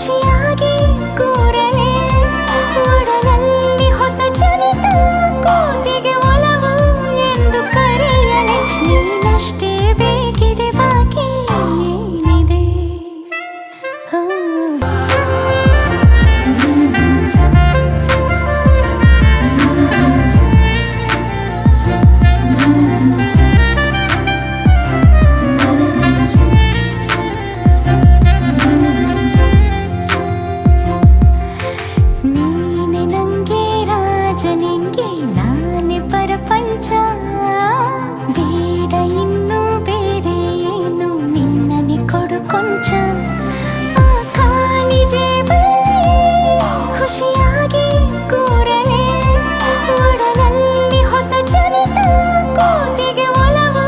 ಖುಷಿಯಾಗಿ ಕೂರಲೇ ಒಡಲಲ್ಲಿ ಹೊಸ ಜನಿತ ಕೂಸಿಗೆ ಒಲವು ಎಂದು ಕರೆಯಲೇ ನೀನಷ್ಟೇ ಬೇಕಿದೆ ಬಾಕಿ ಏನಿದೆ ನೀನೆ ನಂಗೆ ರಾಜ ನಿಂಗೆ ನಾನೇ ಪ್ರಪಂಚ ಬೇಡ ಇನ್ನು ಬೇರೆ ಏನು ನಿನ್ನನೆ ಕೊಡು ಕೊಂಚ ಆ ಖಾಲಿ ಜೇಬಲ್ಲಿ ಖುಷಿಯಾಗಿ ಕೂರಲೇ ಒಡಲಲ್ಲಿ ಹೊಸ ಜನಿತ ಕೂಸಿಗೆ ಒಲವು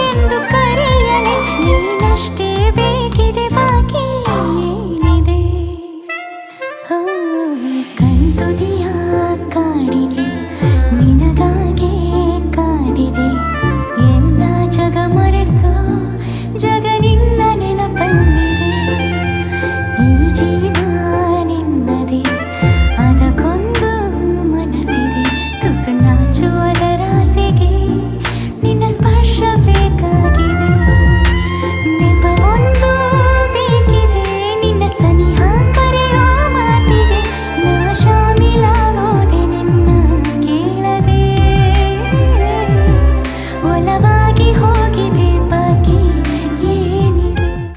ಎಂದು ಕರೆಯಲೇ ನೀನಷ್ಟೇ ಬೇಕಿದೆ ಬಾಕಿ ಏನಿದೆ ಕಣ್ತುದಿಯ ಕಾಡಿಗೆ ನಿನಗಾಗೆ ಕಾದಿದೆ ಎಲ್ಲ ಜಗ ಮರೆಸೋ ಜಗ ನಿನ್ನ ನೆನಪಲ್ಲಿದೆ ಈ ಜೀವ ನಿನ್ನದೇ ಅದಕ್ಕೊಂದು ಮನಸ್ಸಿದೆ ತುಸು ನಾಚುವ